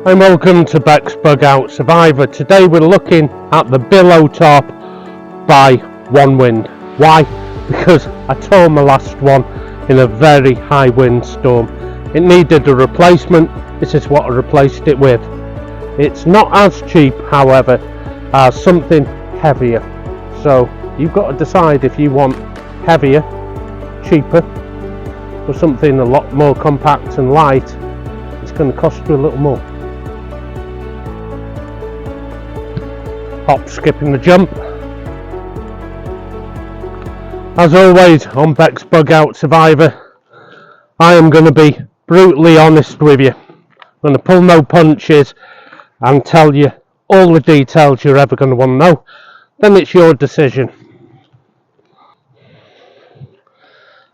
And welcome to Beck's Bug Out Survivor. Today we're looking at the billow top by One Wind. Why? Because I tore my last one in a very high wind storm. It needed a replacement. This is what I replaced it with. It's not as cheap, however, as something heavier. So you've got to decide if you want heavier, cheaper, or something a lot more compact and light. It's going to cost you a little more. Hop, skipping the jump. As always on Beck's Bug Out Survivor, I am going to be brutally honest with you. I'm going to pull no punches and tell you all the details you're ever going to want to know. Then it's your decision.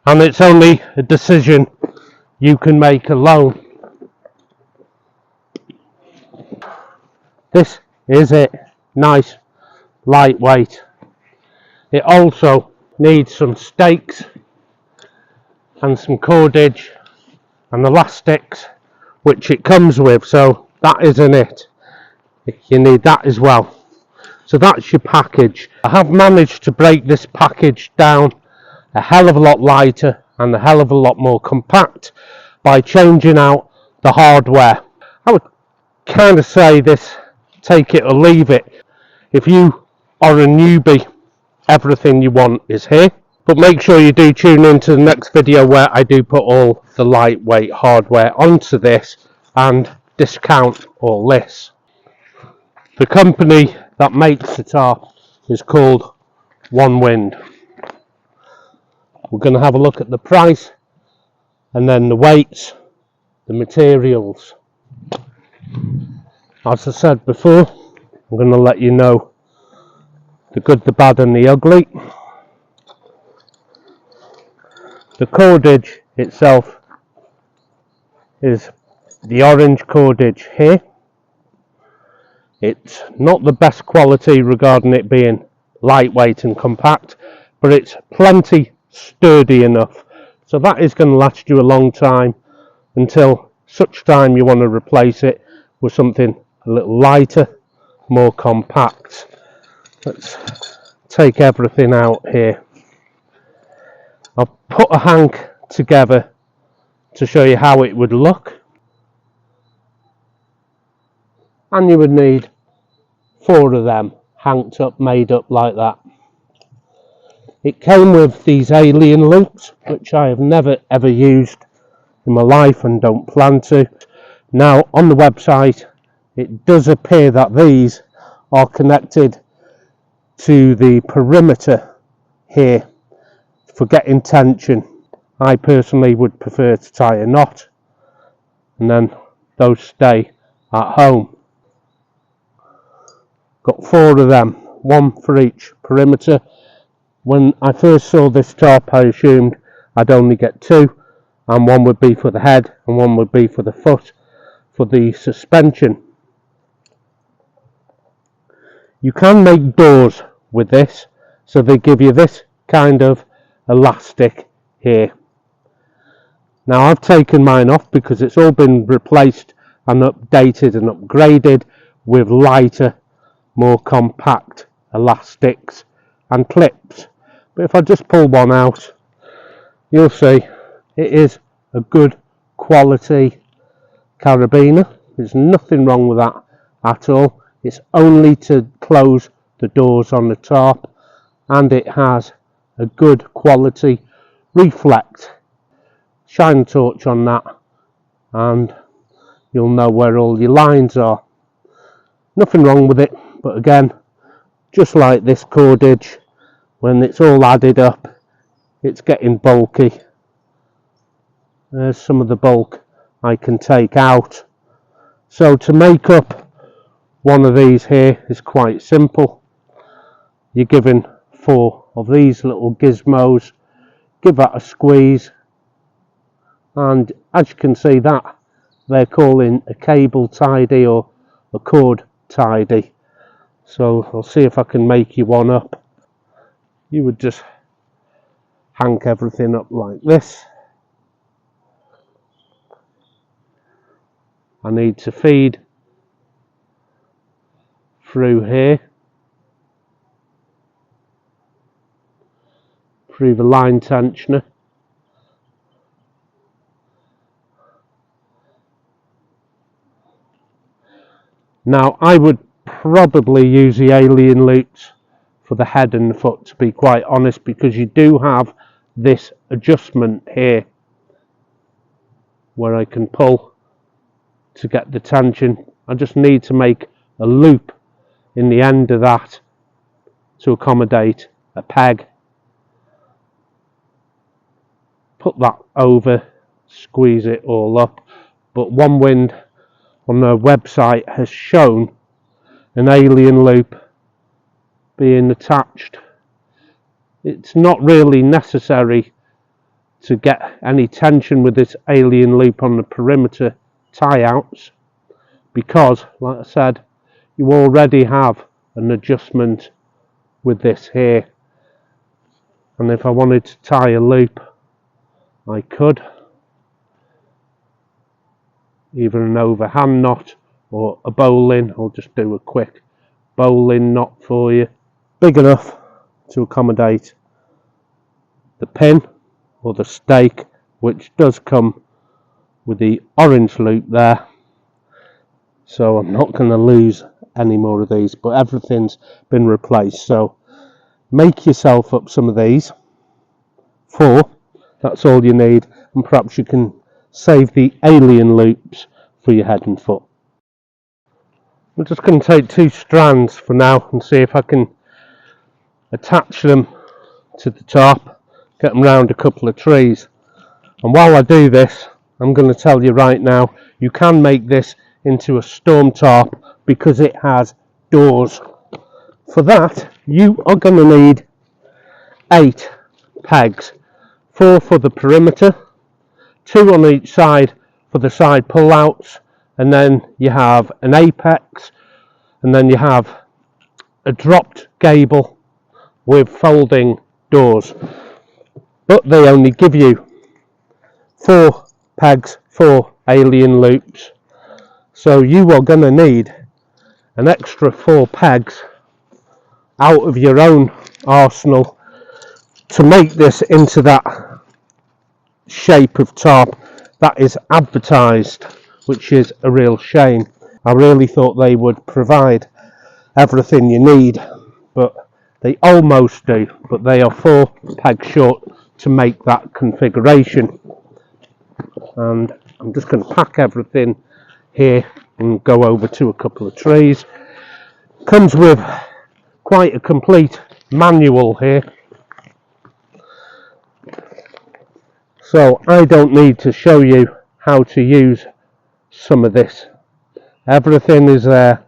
And it's only a decision you can make alone. This is it. Nice, lightweight. It also needs some stakes and some cordage and elastics, which it comes with, so that isn't it. You need that as well. So that's your package. I have managed to break this package down a hell of a lot lighter and a hell of a lot more compact by changing out the hardware. I would kind of say this, take it or leave it. If you are a newbie, everything you want is here. But make sure you do tune in to the next video where I do put all the lightweight hardware onto this and discount all this. The company that makes the tarp is called One Wind. We're going to have a look at the price and then the weights, the materials. As I said before, I'm going to let you know the good, the bad and the ugly. The cordage itself is the orange cordage here. It's not the best quality regarding it being lightweight and compact, but it's plenty sturdy enough. So that is going to last you a long time until such time you want to replace it with something a little lighter, more compact. Let's take everything out here. I've put a hank together to show you how it would look, and you would need 4 of them hanked up, made up like that. It came with these alien loops, which I have never ever used in my life and don't plan to. Now on the website it does appear that these are connected to the perimeter here for getting tension. I personally would prefer to tie a knot and then those stay at home. Got 4 of them, 1 for each perimeter. When I first saw this top I assumed I'd only get 2, and 1 would be for the head and 1 would be for the foot for the suspension. You can make doors with this, so they give you this kind of elastic here. Now I've taken mine off because it's all been replaced and updated and upgraded with lighter, more compact elastics and clips. But if I just pull one out, you'll see it is a good quality carabiner. There's nothing wrong with that at all. It's only to close the doors on the tarp, and it has a good quality reflect. Shine a torch on that and you'll know where all your lines are. Nothing wrong with it, but again, just like this cordage, when it's all added up, it's getting bulky. There's some of the bulk I can take out. So to make up one of these here is quite simple. You're given 4 of these little gizmos, give that a squeeze, and as you can see, that they're calling a cable tidy or a cord tidy. So I'll see if I can make you one up. You would just hank everything up like this. I need to feed through here, through the line tensioner. Now I would probably use the alien loops for the head and the foot, to be quite honest, because you do have this adjustment here where I can pull to get the tension. I just need to make a loop in the end of that to accommodate a peg. Put that over, squeeze it all up. But One Wind on their website has shown an alien loop being attached. It's not really necessary to get any tension with this alien loop on the perimeter tie outs, because like I said, you already have an adjustment with this here, and if I wanted to tie a loop I could, either an overhand knot or a bowline. I'll just do a quick bowline knot for you, big enough to accommodate the pin or the stake, which does come with the orange loop there, so I'm not going to lose any more of these, but everything's been replaced. So make yourself up some of these, 4, that's all you need, and perhaps you can save the alien loops for your head and foot. I'm just going to take 2 strands for now and see if I can attach them to the top, get them round a couple of trees. And while I do this, I'm going to tell you right now, you can make this into a storm tarp because it has doors. For that, you are going to need 8 pegs, 4 for the perimeter, 2 on each side for the side pull-outs, and then you have an apex, and then you have a dropped gable with folding doors. But they only give you 4 pegs, 4 alien loops, so you are going to need an extra 4 pegs out of your own arsenal to make this into that shape of tarp that is advertised, which is a real shame. I really thought they would provide everything you need, but they almost do, but they are 4 pegs short to make that configuration. And I'm just going to pack everything here and go over to a couple of trees. Comes with quite a complete manual here, so I don't need to show you how to use some of this. Everything is there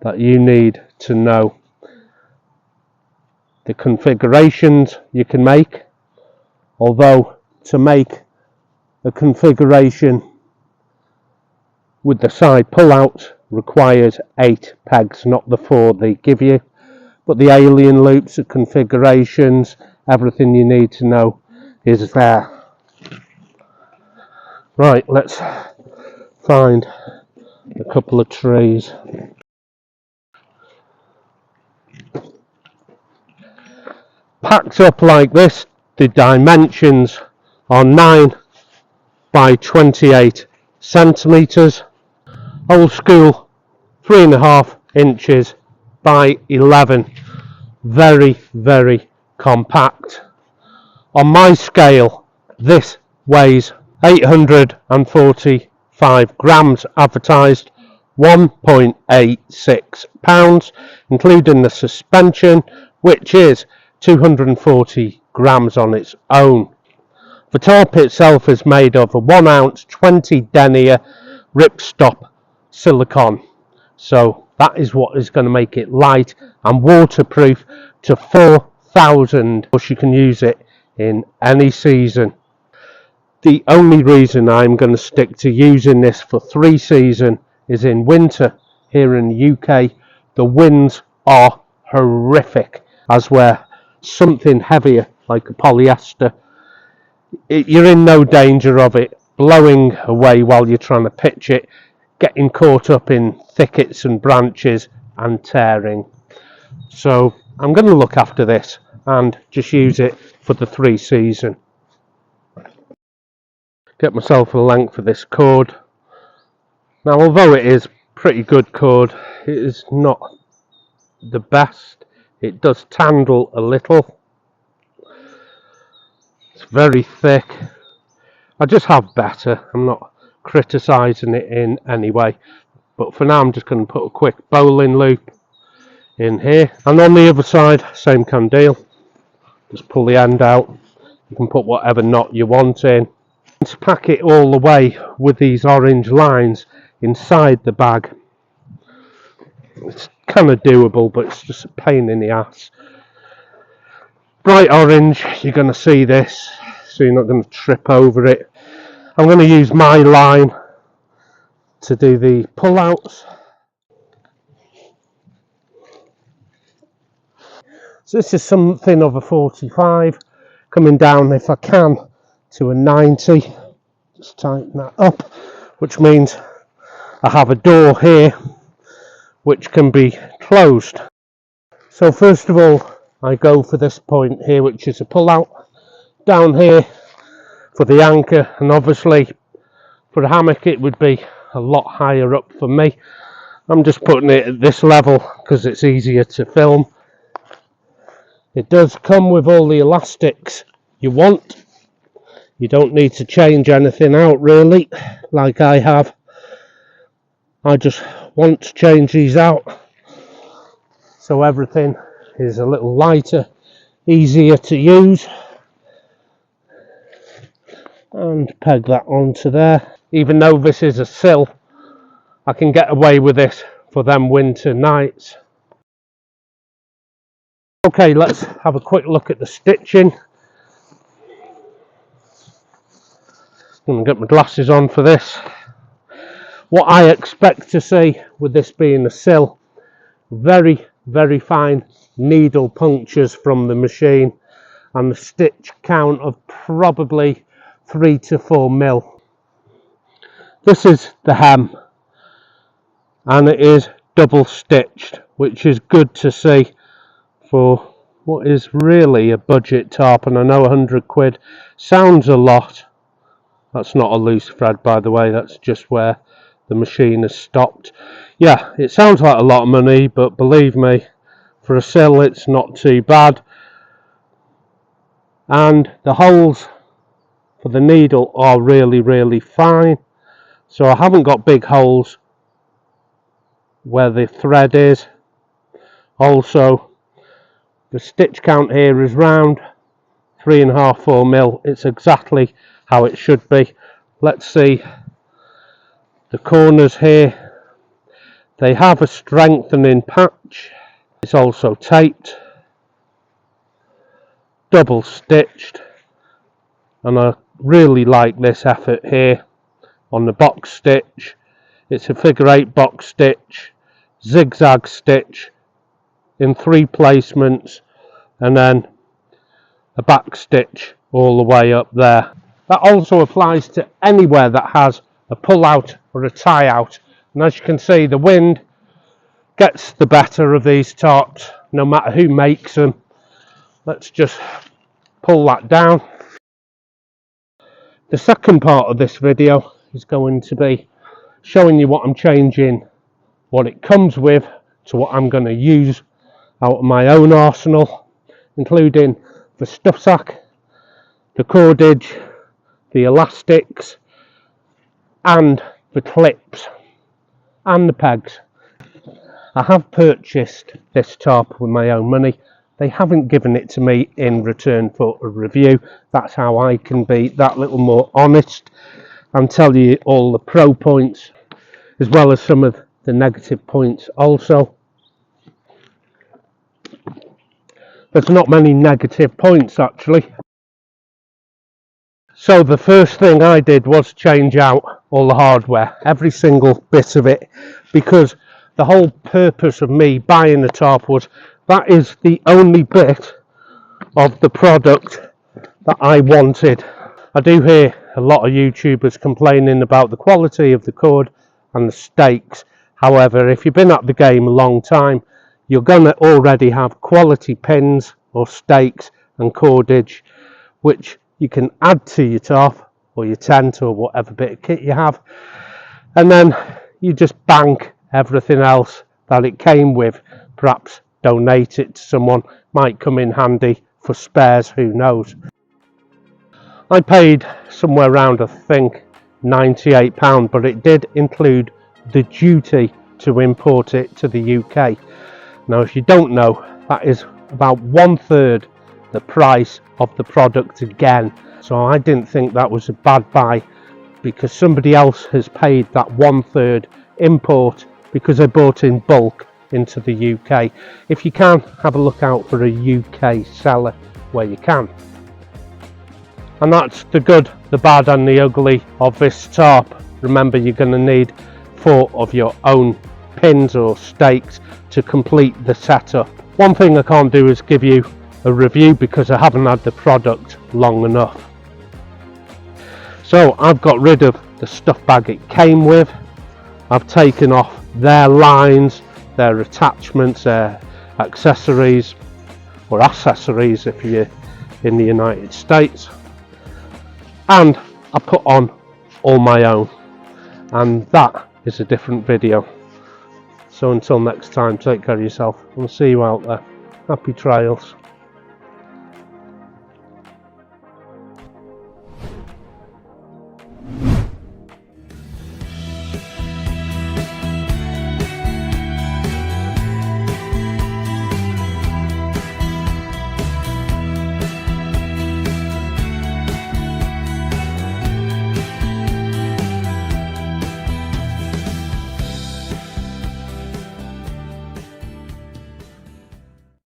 that you need to know. The configurations you can make, although to make a configuration with the side pull-out requires 8 pegs, not the 4 they give you. But the alien loops, the configurations, everything you need to know is there. Right, let's find a couple of trees. Packed up like this, the dimensions are 9 by 28 centimeters, old school 3.5 inches by 11, very compact. On my scale, this weighs 845 grams, advertised 1.86 pounds, including the suspension, which is 240 grams on its own. The tarp itself is made of a 1 ounce 20 denier ripstop silicone, so that is what is going to make it light and waterproof to 4,000. You can use it in any season. The only reason I'm going to stick to using this for 3 seasons is in winter. Here in the UK, the winds are horrific, as where something heavier like a polyester, you're in no danger of it blowing away while you're trying to pitch it, getting caught up in thickets and branches and tearing. So I'm going to look after this and just use it for the 3 season. Get myself a length for this cord. Now, although it is pretty good cord, it is not the best. It does tangle a little. It's very thick. I just have better. I'm not criticising it in any way, but for now I'm just going to put a quick bowling loop in here, and on the other side same kind of deal. Just pull the end out. You can put whatever knot you want in. To pack it all the way with these orange lines inside the bag, it's kind of doable, but it's just a pain in the ass. Bright orange, you're going to see this, so you're not going to trip over it. I'm going to use my line to do the pull-outs. So this is something of a 45, coming down, if I can, to a 90. Just tighten that up, which means I have a door here which can be closed. So first of all, I go for this point here, which is a pull-out. Down here for the anchor, and obviously for a hammock it would be a lot higher up for me. I'm just putting it at this level because it's easier to film. It does come with all the elastics you want. You don't need to change anything out really, like I have. I just want to change these out so everything is a little lighter, easier to use. And peg that onto there. Even though this is a sill, I can get away with this for them winter nights. Okay, let's have a quick look at the stitching. I'm going to get my glasses on for this. What I expect to see with this being a sill, very, very fine needle punctures from the machine, and the stitch count of probably 3 to 4 mil. This is the hem, and it is double stitched, which is good to see for what is really a budget tarp. And I know 100 quid sounds a lot. That's not a loose thread, by the way, that's just where the machine has stopped. Yeah, it sounds like a lot of money, but believe me, for a sill it's not too bad. And the holes for the needle are really, really fine, so I haven't got big holes where the thread is. Also, the stitch count here is round 3.5–4 mil. It's exactly how it should be. Let's see the corners here. They have a strengthening patch. It's also taped, double stitched, and I really like this effort here on the box stitch. It's a figure 8 box stitch, zigzag stitch in 3 placements, and then a back stitch all the way up there. That also applies to anywhere that has a pull out or a tie out, and as you can see, the wind gets the better of these tarps no matter who makes them. Let's just pull that down. The second part of this video is going to be showing you what I'm changing, what it comes with, to what I'm going to use out of my own arsenal, including the stuff sack, the cordage, the elastics, and the clips and the pegs. I have purchased this tarp with my own money. They haven't given it to me in return for a review. That's how I can be that little more honest and tell you all the pro points as well as some of the negative points also. There's not many negative points actually. So the first thing I did was change out all the hardware, every single bit of it, because the whole purpose of me buying the tarp was that is the only bit of the product that I wanted. I do hear a lot of YouTubers complaining about the quality of the cord and the stakes. However, if you've been at the game a long time, you're going to already have quality pins or stakes and cordage which you can add to your top or your tent or whatever bit of kit you have, and then you just bank everything else that it came with. Perhaps donate it to someone, might come in handy for spares, who knows. I paid somewhere around, I think, £98, but it did include the duty to import it to the UK. Now, if you don't know, that is about 1/3 the price of the product again. So I didn't think that was a bad buy, because somebody else has paid that 1/3 import because they bought in bulk into the UK. If you can, have a look out for a UK seller where you can. And that's the good, the bad and the ugly of this tarp. Remember, you're going to need 4 of your own pins or stakes to complete the setup. One thing I can't do is give you a review because I haven't had the product long enough. So I've got rid of the stuff bag it came with. I've taken off their lines, their attachments, their accessories, or accessories if you're in the United States, and I put on all my own, and that is a different video. So until next time, take care of yourself and see you out there. Happy trails.